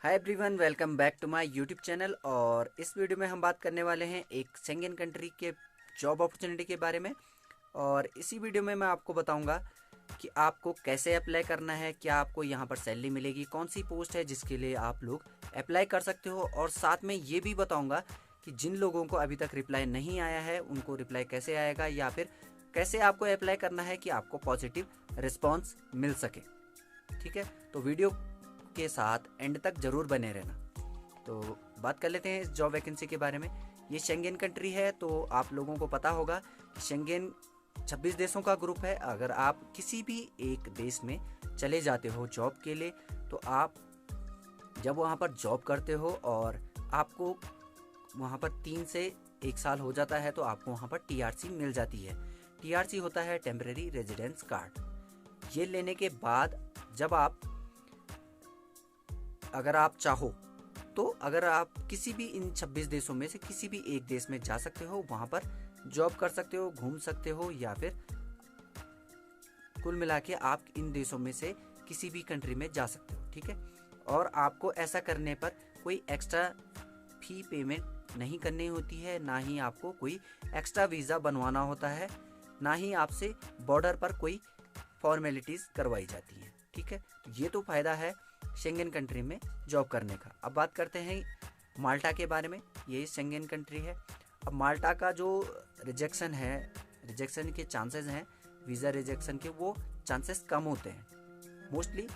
Hi everyone, welcome back to my YouTube channel. और इस video में हम बात करने वाले हैं एक शेंगेन कंट्री के जॉब अपॉर्चुनिटी के बारे में। और इसी वीडियो में मैं आपको बताऊंगा कि आपको कैसे अप्लाई करना है, क्या आपको यहाँ पर सैलरी मिलेगी, कौन सी पोस्ट है जिसके लिए आप लोग अप्लाई कर सकते हो। और साथ में ये भी बताऊँगा कि जिन लोगों को अभी तक रिप्लाई नहीं आया है उनको रिप्लाई कैसे आएगा, या फिर कैसे आपको अप्लाई करना है कि आपको पॉजिटिव रिस्पॉन्स मिल सके। ठीक है, तो वीडियो के साथ एंड तक जरूर बने रहना। तो बात कर लेते हैं इस जॉब वैकेंसी के बारे में। ये शेंगेन कंट्री है, तो आप लोगों को पता होगा कि शेंगेन 26 देशों का ग्रुप है। अगर आप किसी भी एक देश में चले जाते हो जॉब के लिए, तो आप जब वहाँ पर जॉब करते हो और आपको वहाँ पर 3 से 1 साल हो जाता है, तो आपको वहाँ पर टीआरसी मिल जाती है। टीआरसी होता है टेम्परेरी रेजिडेंस कार्ड। ये लेने के बाद जब अगर आप चाहो तो अगर आप किसी भी इन 26 देशों में से किसी भी एक देश में जा सकते हो, वहाँ पर जॉब कर सकते हो, घूम सकते हो, या फिर कुल मिला के आप इन देशों में से किसी भी कंट्री में जा सकते हो। ठीक है, और आपको ऐसा करने पर कोई एक्स्ट्रा फी पेमेंट नहीं करनी होती है, ना ही आपको कोई एक्स्ट्रा वीज़ा बनवाना होता है, ना ही आपसे बॉर्डर पर कोई फॉर्मेलिटीज़ करवाई जाती हैं। ठीक है, तो ये तो फ़ायदा है शेंगेन कंट्री में जॉब करने का। अब बात करते हैं माल्टा के बारे में। ये शेंगेन कंट्री है। अब माल्टा का जो रिजेक्शन के चांसेस हैं, वीज़ा रिजेक्शन के, वो चांसेस कम होते हैं। मोस्टली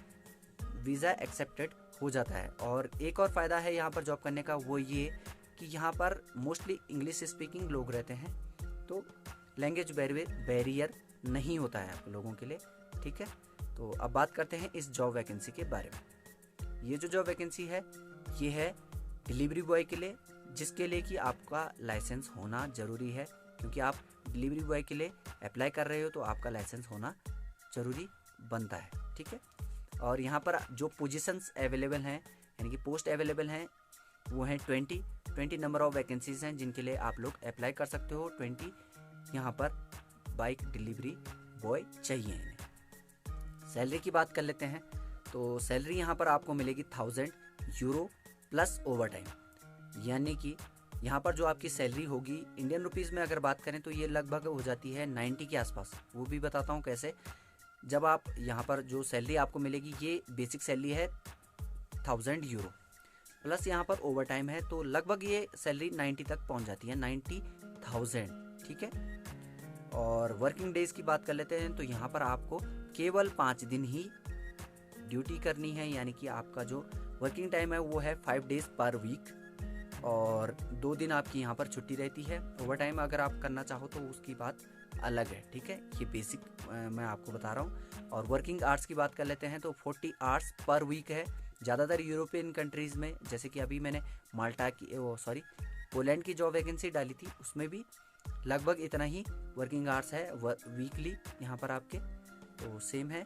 वीज़ा एक्सेप्टेड हो जाता है। और एक और फ़ायदा है यहाँ पर जॉब करने का, वो ये कि यहाँ पर मोस्टली इंग्लिश स्पीकिंग लोग रहते हैं, तो लैंग्वेज बैरियर नहीं होता है आप लोगों के लिए। ठीक है, तो अब बात करते हैं इस जॉब वैकेंसी के बारे में। ये जो जॉब वैकेंसी है, ये है डिलीवरी बॉय के लिए, जिसके लिए कि आपका लाइसेंस होना ज़रूरी है। क्योंकि आप डिलीवरी बॉय के लिए अप्लाई कर रहे हो, तो आपका लाइसेंस होना ज़रूरी बनता है। ठीक है, और यहाँ पर जो पोजीशंस अवेलेबल हैं, यानी कि पोस्ट अवेलेबल हैं, वो हैं 20 नंबर ऑफ वैकेंसीज़ हैं जिनके लिए आप लोग अप्लाई कर सकते हो। 20 यहाँ पर बाइक डिलीवरी बॉय चाहिए इन्हें। सैलरी की बात कर लेते हैं। तो सैलरी यहाँ पर आपको मिलेगी 1000 यूरो प्लस ओवर टाइम। यानी कि यहाँ पर जो आपकी सैलरी होगी इंडियन रुपीज़ में अगर बात करें, तो ये लगभग हो जाती है 90 के आसपास। वो भी बताता हूँ कैसे। जब आप यहाँ पर जो सैलरी आपको मिलेगी, ये बेसिक सैलरी है 1000 यूरो, प्लस यहाँ पर ओवर टाइम है, तो लगभग ये सैलरी 90 तक पहुँच जाती है, 90,000। ठीक है, और वर्किंग डेज की बात कर लेते हैं। तो यहाँ पर आपको केवल 5 दिन ही ड्यूटी करनी है, यानी कि आपका जो वर्किंग टाइम है वो है 5 डेज पर वीक, और 2 दिन आपकी यहाँ पर छुट्टी रहती है। ओवर टाइम अगर आप करना चाहो तो उसकी बात अलग है। ठीक है, ये बेसिक मैं आपको बता रहा हूँ। और वर्किंग आवर्स की बात कर लेते हैं, तो 40 आवर्स पर वीक है। ज़्यादातर यूरोपियन कंट्रीज़ में, जैसे कि अभी मैंने पोलैंड की जॉब वैकेंसी डाली थी, उसमें भी लगभग इतना ही वर्किंग आवर्स है वीकली यहाँ पर आपके, तो सेम है।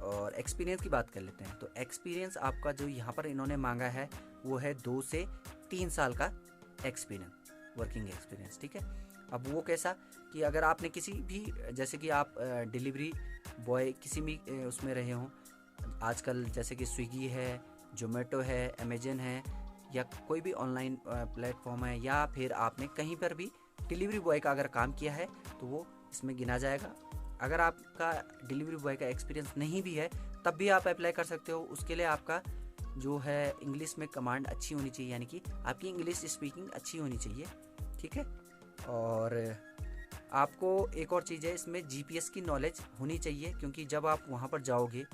और एक्सपीरियंस की बात कर लेते हैं। तो एक्सपीरियंस आपका जो यहाँ पर इन्होंने मांगा है, वो है 2 से 3 साल का एक्सपीरियंस, वर्किंग एक्सपीरियंस। ठीक है, अब वो कैसा कि अगर आपने किसी भी, जैसे कि आप डिलीवरी बॉय किसी भी उसमें रहे हों, आजकल जैसे कि स्विगी है, जोमेटो है, अमेजन है, या कोई भी ऑनलाइन प्लेटफॉर्म है, या फिर आपने कहीं पर भी डिलीवरी बॉय का अगर काम किया है, तो वो इसमें गिना जाएगा। अगर आपका डिलीवरी बॉय का एक्सपीरियंस नहीं भी है, तब भी आप अप्लाई कर सकते हो। उसके लिए आपका जो है इंग्लिश में कमांड अच्छी होनी चाहिए, यानी कि आपकी इंग्लिश स्पीकिंग अच्छी होनी चाहिए। ठीक है, और आपको एक और चीज़ है, इसमें जीपीएस की नॉलेज होनी चाहिए, क्योंकि जब आप वहाँ पर जाओगे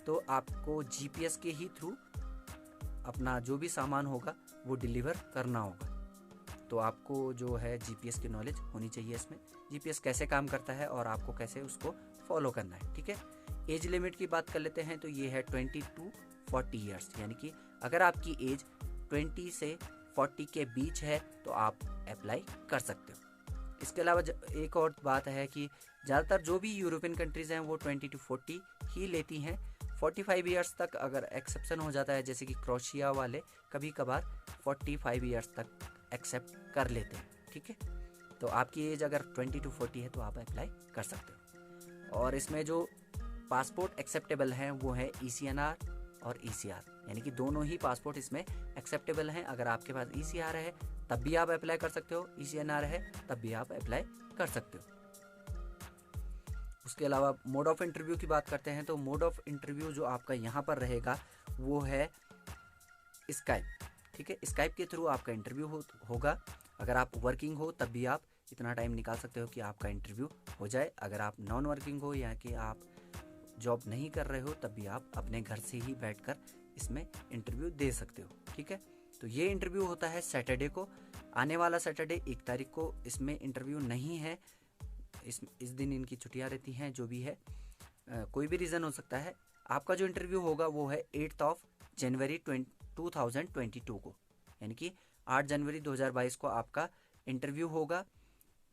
तो आपको जीपीएस के ही थ्रू अपना जो भी सामान होगा वो डिलीवर करना होगा। तो आपको जो है जीपीएस की नॉलेज होनी चाहिए इसमें, जीपीएस कैसे काम करता है और आपको कैसे उसको फॉलो करना है। ठीक है, एज लिमिट की बात कर लेते हैं। तो ये है 20 to 40 ईयर्स, यानी कि अगर आपकी एज 20 से 40 के बीच है तो आप अप्लाई कर सकते हो। इसके अलावा एक और बात है कि ज़्यादातर जो भी यूरोपियन कंट्रीज़ हैं वो 20 to 40 ही लेती हैं। 45 ईयर्स तक अगर एक्सेप्शन हो जाता है, जैसे कि क्रोशिया वाले कभी कभार 45 ईयर्स तक एक्सेप्ट कर लेते हैं। ठीक है, तो आपकी एज अगर 20 to 40 है तो आप अप्लाई कर सकते हो। और इसमें जो पासपोर्ट एक्सेप्टेबल हैं वो है ECNR और ECR, यानी कि दोनों ही पासपोर्ट इसमें एक्सेप्टेबल हैं। अगर आपके पास ECR है तब भी आप अप्लाई कर सकते हो, ECNR है तब भी आप अप्लाई कर सकते हो। उसके अलावा मोड ऑफ इंटरव्यू की बात करते हैं, तो मोड ऑफ इंटरव्यू जो आपका यहाँ पर रहेगा वो है स्काइप। ठीक है, स्काइप के थ्रू आपका इंटरव्यू होगा। अगर आप वर्किंग हो तब भी आप इतना टाइम निकाल सकते हो कि आपका इंटरव्यू हो जाए। अगर आप नॉन वर्किंग हो या कि आप जॉब नहीं कर रहे हो तब भी आप अपने घर से ही बैठकर इसमें इंटरव्यू दे सकते हो। ठीक है, तो ये इंटरव्यू होता है सैटरडे को, आने वाला सैटरडे 1 तारीख को इसमें इंटरव्यू नहीं है। इस दिन इनकी छुट्टियां रहती हैं, जो भी है कोई भी रीज़न हो सकता है। आपका जो इंटरव्यू होगा वो है 8 जनवरी 2022 को, यानी कि 8 जनवरी 2022 को आपका इंटरव्यू होगा,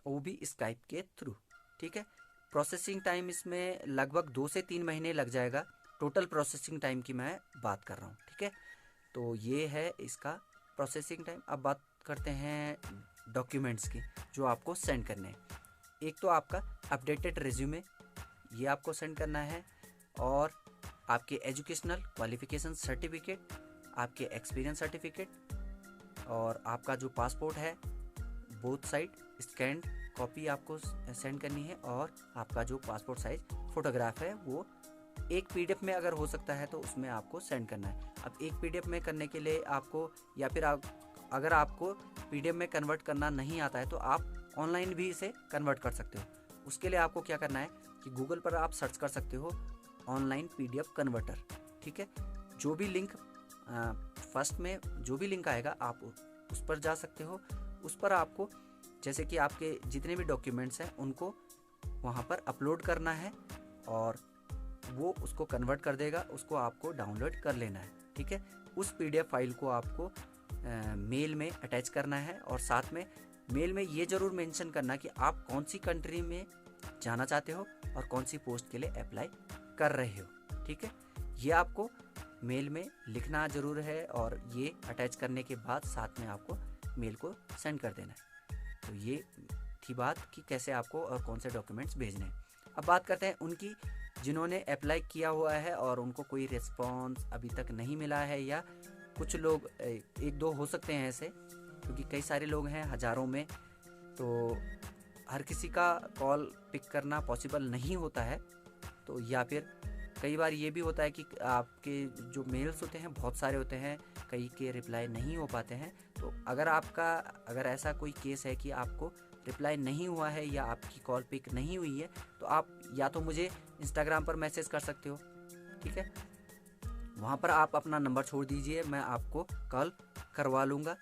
वो भी स्काइप के थ्रू। ठीक है, प्रोसेसिंग टाइम इसमें लगभग 2 से 3 महीने लग जाएगा। टोटल प्रोसेसिंग टाइम की मैं बात कर रहा हूँ। ठीक है, तो ये है इसका प्रोसेसिंग टाइम। अब बात करते हैं डॉक्यूमेंट्स की जो आपको सेंड करने हैं। एक तो आपका अपडेटेड रिज्यूमे, ये आपको सेंड करना है, और आपके एजुकेशनल क्वालिफिकेशन सर्टिफिकेट, आपके एक्सपीरियंस सर्टिफिकेट, और आपका जो पासपोर्ट है बोथ साइड स्कैन्ड कॉपी आपको सेंड करनी है, और आपका जो पासपोर्ट साइज फोटोग्राफ है वो एक PDF में अगर हो सकता है तो उसमें आपको सेंड करना है। अब एक PDF में करने के लिए आपको, या फिर अगर आपको PDF में कन्वर्ट करना नहीं आता है तो आप ऑनलाइन भी इसे कन्वर्ट कर सकते हो। उसके लिए आपको क्या करना है कि गूगल पर आप सर्च कर सकते हो ऑनलाइन PDF कन्वर्टर। ठीक है, जो भी लिंक फर्स्ट में जो भी लिंक आएगा आप उस पर जा सकते हो। उस पर आपको जैसे कि आपके जितने भी डॉक्यूमेंट्स हैं उनको वहाँ पर अपलोड करना है, और वो उसको कन्वर्ट कर देगा, उसको आपको डाउनलोड कर लेना है। ठीक है, उस PDF फाइल को आपको मेल में अटैच करना है, और साथ में मेल में ये ज़रूर मेंशन करना कि आप कौन सी कंट्री में जाना चाहते हो और कौन सी पोस्ट के लिए अप्लाई कर रहे हो। ठीक है, ये आपको मेल में लिखना ज़रूर है, और ये अटैच करने के बाद साथ में आपको मेल को सेंड कर देना है। तो ये थी बात कि कैसे आपको और कौन से डॉक्यूमेंट्स भेजने हैं। अब बात करते हैं उनकी जिन्होंने अप्लाई किया हुआ है और उनको कोई रिस्पॉन्स अभी तक नहीं मिला है, या कुछ लोग 1-2 हो सकते हैं ऐसे, क्योंकि कई सारे लोग हैं हज़ारों में, तो हर किसी का कॉल पिक करना पॉसिबल नहीं होता है। तो या फिर कई बार ये भी होता है कि आपके जो मेल्स होते हैं बहुत सारे होते हैं, कई के रिप्लाई नहीं हो पाते हैं। तो अगर ऐसा कोई केस है कि आपको रिप्लाई नहीं हुआ है या आपकी कॉल पिक नहीं हुई है, तो आप या तो मुझे इंस्टाग्राम पर मैसेज कर सकते हो। ठीक है, वहाँ पर आप अपना नंबर छोड़ दीजिए, मैं आपको कॉल करवा लूँगा।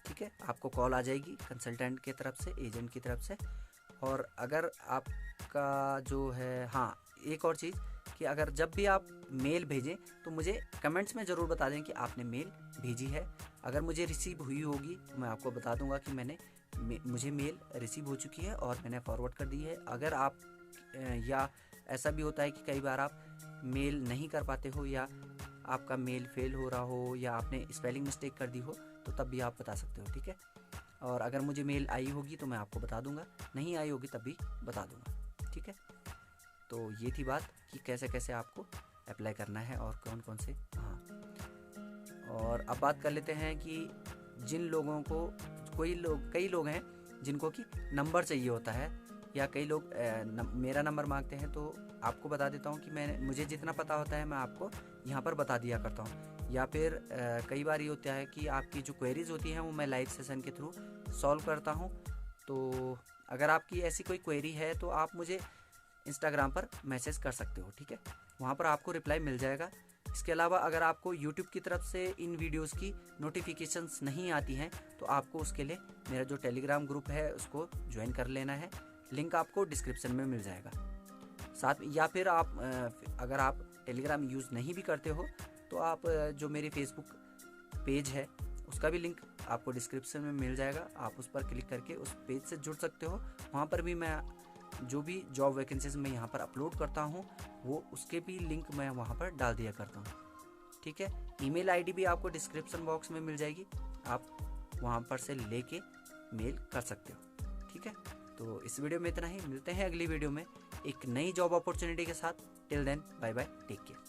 ठीक है, आपको कॉल आ जाएगी कंसल्टेंट की तरफ से, एजेंट की तरफ से। और अगर आपका जो है, हाँ एक और चीज़ कि अगर जब भी आप मेल भेजें तो मुझे कमेंट्स में ज़रूर बता दें कि आपने मेल भेजी है। अगर मुझे रिसीव हुई होगी तो मैं आपको बता दूंगा कि मुझे मेल रिसीव हो चुकी है और मैंने फॉरवर्ड कर दी है। अगर आप या ऐसा भी होता है कि कई बार आप मेल नहीं कर पाते हो, या आपका मेल फेल हो रहा हो, या आपने स्पेलिंग मिस्टेक कर दी हो, तो तब भी आप बता सकते हो। ठीक है, और अगर मुझे मेल आई होगी तो मैं आपको बता दूंगा, नहीं आई होगी तब भी बता दूंगा। ठीक है, तो ये थी बात कि कैसे कैसे आपको अप्लाई करना है और कौन कौन से। हाँ, और अब बात कर लेते हैं कि जिन लोगों को कई लोग हैं जिनको कि नंबर चाहिए होता है, या कई लोग मेरा नंबर मांगते हैं। तो आपको बता देता हूँ कि मुझे जितना पता होता है मैं आपको यहाँ पर बता दिया करता हूँ। या फिर कई बार ये होता है कि आपकी जो क्वेरीज होती हैं वो मैं लाइव सेशन के थ्रू सॉल्व करता हूँ। तो अगर आपकी ऐसी कोई क्वेरी है तो आप मुझे इंस्टाग्राम पर मैसेज कर सकते हो। ठीक है, वहाँ पर आपको रिप्लाई मिल जाएगा। इसके अलावा अगर आपको यूट्यूब की तरफ से इन वीडियोस की नोटिफिकेशंस नहीं आती हैं तो आपको उसके लिए मेरा जो टेलीग्राम ग्रुप है उसको ज्वाइन कर लेना है। लिंक आपको डिस्क्रिप्शन में मिल जाएगा साथ। या फिर आप अगर आप टेलीग्राम यूज़ नहीं भी करते हो तो आप जो मेरी फेसबुक पेज है उसका भी लिंक आपको डिस्क्रिप्शन में मिल जाएगा। आप उस पर क्लिक करके उस पेज से जुड़ सकते हो। वहाँ पर भी मैं जो भी जॉब वैकेंसीज मैं यहाँ पर अपलोड करता हूँ वो उसके भी लिंक मैं वहाँ पर डाल दिया करता हूँ। ठीक है, ईमेल आईडी भी आपको डिस्क्रिप्शन बॉक्स में मिल जाएगी, आप वहाँ पर से लेके मेल कर सकते हो। ठीक है, तो इस वीडियो में इतना ही। मिलते हैं अगली वीडियो में एक नई जॉब अपॉर्चुनिटी के साथ। Till then, bye bye, take care.